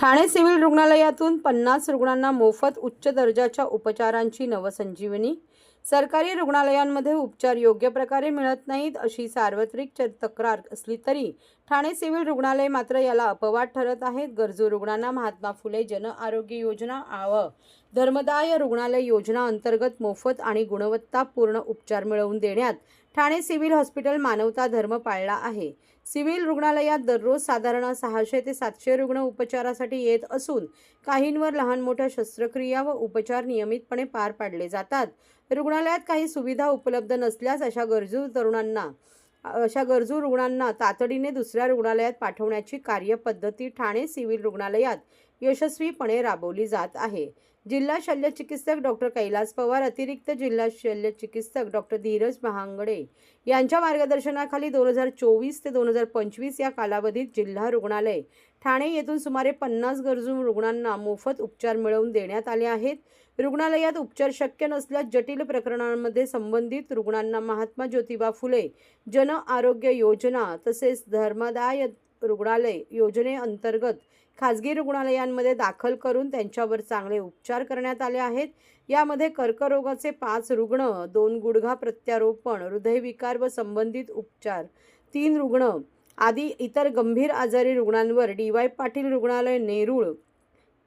Thane civil रुग्णालयातून 50 रुग्णांना मोफत उच्च दर्जाच्या उपचारांची नवसंजीवनी। सरकारी रुग्णालयांमध्ये उपचार योग्य प्रकारे मिळत नाहीत अशी सार्वत्रिक तक्रार असली तरी ठाणे सिव्हिल रुग्णालय मात्र याला अपवाद ठरत आहेत। गरजू रुग्णांना महात्मा फुले जन आरोग्य योजना व धर्मदाय रुग्णालय योजना अंतर्गत मोफत आणि गुणवत्तापूर्ण उपचार मिळवून देण्यात ठाणे सिव्हिल हॉस्पिटल मानवता धर्म पाळला आहे। सिव्हिल रुग्णालयात दररोज साधारण 600 ते 700 रुग्ण उपचारासाठी येत असून काहींवर लहान मोठ्या शस्त्रक्रिया व उपचार नियमितपणे पार पाडले जातात। रुग्णालयात काही सुविधा उपलब्ध नसल्यास अशा गरजू रुग्णांना तातडीने दुसऱ्या रुग्णालयात पाठवण्याची कार्यपद्धती ठाणे सिव्हिल रुग्णालयात यशस्वीपणे राबवली जात आहे। जिल्हा शल्य चिकित्सक डॉक्टर कैलास पवार, अतिरिक्त जिल्हा शल्य चिकित्सक डॉक्टर धीरज महांगडे यांच्या मार्गदर्शनाखाली 2024 ते 2025 या कालावधीत जिल्हा रुग्णालय ठाणे येथून सुमारे 50 गरजू रुग्णांना मोफत उपचार मिळवून देण्यात आले आहेत। रुग्णालयात उपचार शक्य नसल्यास जटिल प्रकरणांमध्ये संबंधित रुग्णांना महात्मा ज्योतिबा फुले जन आरोग्य योजना तसेच धर्मदाय रुग्णालय योजनेअंतर्गत खाजगी रुग्णालयांमध्ये दाखल करून त्यांच्यावर चांगले उपचार करण्यात आले आहेत। यामध्ये कर्करोगाचे 5 रुग्ण, 2 गुडघा प्रत्यारोपण, हृदयविकार व संबंधित उपचार, 3 रुग्ण आदी इतर गंभीर आजारी रुग्णांवर डी.वाय. पाटील रुग्णालय नेरूळ,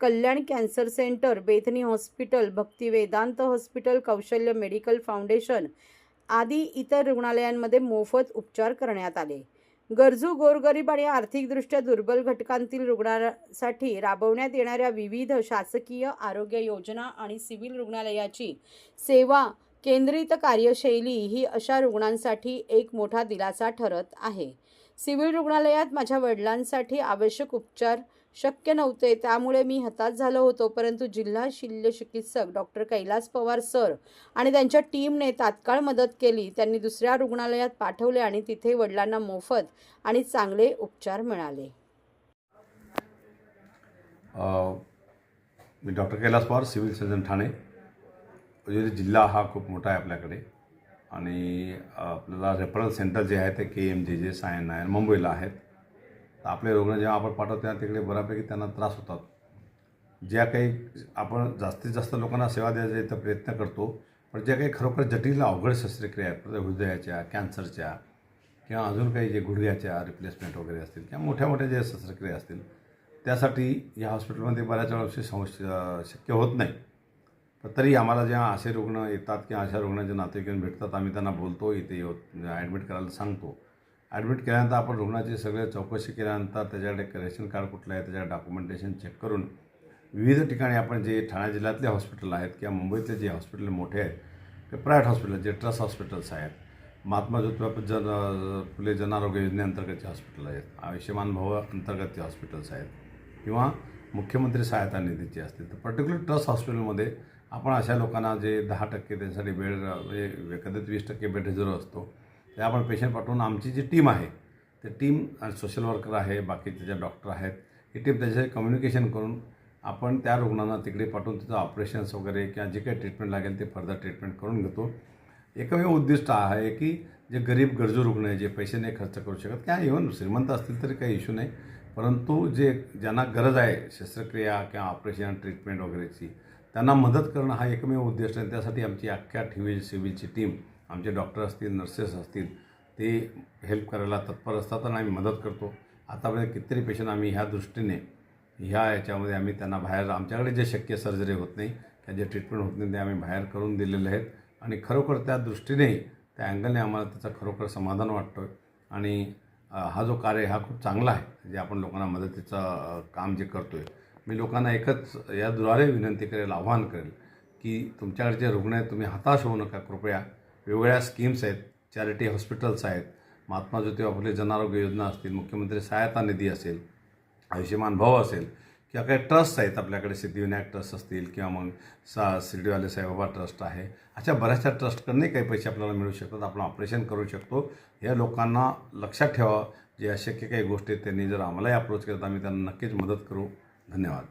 कल्याण कॅन्सर सेंटर, बेथनी हॉस्पिटल, भक्ती वेदांत हॉस्पिटल, कौशल्य मेडिकल फाउंडेशन आदी इतर रुग्णालयांमध्ये मोफत उपचार करण्यात आले। गरजू, गोरगरीब आणि आर्थिकदृष्ट्या दुर्बल घटकांतील रुग्णांसाठी राबवण्यात येणाऱ्या विविध शासकीय आरोग्य योजना आणि सिव्हिल रुग्णालयाची सेवा केंद्रित कार्यशैली ही अशा रुग्णांसाठी एक मोठा दिलासा ठरत आहे। सिव्हिल रुग्णालयात माझ्या वडिलांसाठी आवश्यक उपचार शक्य नव्हते, त्यामुळे मी हताश झालो होतो, परंतु जिल्हा शल्य चिकित्सक डॉक्टर कैलास पवार सर आणि त्यांच्या टीमने तात्काळ मदत केली। त्यांनी दुसऱ्या रुग्णालयात पाठवले आणि तिथे वडिलांना मोफत आणि चांगले उपचार मिळाले। मी doctor Kailas Pawar, civil surgeon Thane. जिल्हा हा खूप मोठा आहे आपल्याकडे आणि आपल्याला रेफरल सेंटर जे आहे ते KMJJ, सायन मुंबईला आहेत। तर आपले रुग्ण जेव्हा आपण पाठवतो तेव्हा तिकडे बऱ्यापैकी त्यांना त्रास होतात। ज्या काही आपण जास्तीत जास्त लोकांना सेवा द्यायचा इथं प्रयत्न करतो, पण ज्या काही खरोखर जटिल अवघड शस्त्रक्रिया आहेत, हृदयाच्या, कॅन्सरच्या किंवा अजून काही जे गुडघ्याच्या रिप्लेसमेंट वगैरे असतील किंवा मोठ्या मोठ्या ज्या शस्त्रक्रिया असतील त्यासाठी या हॉस्पिटलमध्ये बऱ्याच वेळा शक्य होत नाही। पण तरी आम्हाला जेव्हा असे रुग्ण येतात किंवा अशा रुग्णांचे नातेवाईक भेटतात, आम्ही त्यांना बोलतो, इथे ॲडमिट करायला सांगतो। ॲडमिट केल्यानंतर आपण रुग्णाची सगळे चौकशी केल्यानंतर त्याच्याकडे रेशन कार्ड कुठलं आहे, त्याच्या डॉक्युमेंटेशन चेक करून विविध ठिकाणी आपण जे ठाणे जिल्ह्यातले हॉस्पिटल आहेत किंवा मुंबईतले जे हॉस्पिटल मोठे आहेत ते प्रायव्हेट हॉस्पिटल जे ट्रस्ट हॉस्पिटल्स आहेत, महात्मा ज्योतिबा फुले जन आरोग्य योजनेअंतर्गतचे हॉस्पिटल आहेत, आयुष्यमान भव अंतर्गतचे हॉस्पिटल्स आहेत किंवा मुख्यमंत्री सहायता निधीचे असतील, तर पर्टिक्युलर ट्रस्ट हॉस्पिटलमध्ये आपण अशा लोकांना जे 10% त्यांच्यासाठी बेड म्हणजे कदाचित 20% बेड रिझर्व असतो ते आपण पेशंट पाठवून आमची जी टीम आहे ते टीम सोशल वर्कर आहे, बाकी त्याच्या डॉक्टर आहेत, ही टीम त्याच्याशी कम्युनिकेशन करून आपण त्या रुग्णांना तिकडे पाठवून त्याचं ऑपरेशन्स वगैरे किंवा जे काही ट्रीटमेंट लागेल ते फर्दर ट्रीटमेंट करून घेतो। एकमेव उद्दिष्ट आहे की जे गरीब गरजू रुग्ण आहे, जे पैसे नाही खर्च करू शकत किंवा इव्हन श्रीमंत असतील तरी काही इश्यू नाही, परंतु ज्यांना गरज आहे शस्त्रक्रिया किंवा ऑपरेशन ट्रीटमेंट वगैरेची त्यांना मदत करणं हा एकमेव उद्दिष्ट आहे। त्यासाठी आमची अख्ख्या सिव्हिलची टीम, आमचे डॉक्टर असतील, नर्सेस असतील, ते हेल्प करायला तत्पर असतात आणि आम्ही मदत करतो। आतापर्यंत कितीतरी पेशंट आम्ही ह्या दृष्टीने याच्यामध्ये आम्ही त्यांना बाहेर, आमच्याकडे जे शक्य सर्जरी होत नाही किंवा जे ट्रीटमेंट होत नाही ते आम्ही बाहेर करून दिलेले आहेत आणि खरोखर त्या दृष्टीने त्या अँगलने आम्हाला त्याचं खरोखर समाधान वाटतं आणि हा जो कार्य हा खूप चांगला आहे, जे आपण लोकांना मदतीचं काम जे करतो आहे। मी लोकांना एकच याद्वारे विनंती करेल, आव्हान करेल की तुमच्याकडे जे रुग्ण आहेत तुम्ही हताश होऊ नका, कृपया वेगवेगळ्या स्कीम्स आहेत, चॅरिटी हॉस्पिटल्स आहेत, महात्मा ज्योतिबा फुले जन आरोग्य योजना असतील, मुख्यमंत्री सहायता निधी असेल, आयुष्यमान भव असेल किंवा काही ट्रस्ट आहेत आपल्याकडे, सिद्धिविनायक ट्रस्ट असतील किंवा मग शिर्डीवाले साईबाबा ट्रस्ट आहे, अशा बऱ्याचशा ट्रस्टकडूनही काही पैसे आपल्याला मिळू शकतात, आपण ऑपरेशन करू शकतो। या लोकांना लक्षात ठेवा, जे अशक्य काही गोष्टी आहेत त्यांनी जर आम्हालाही अप्रोच केलं तर आम्ही त्यांना नक्कीच मदत करू। धन्यवाद।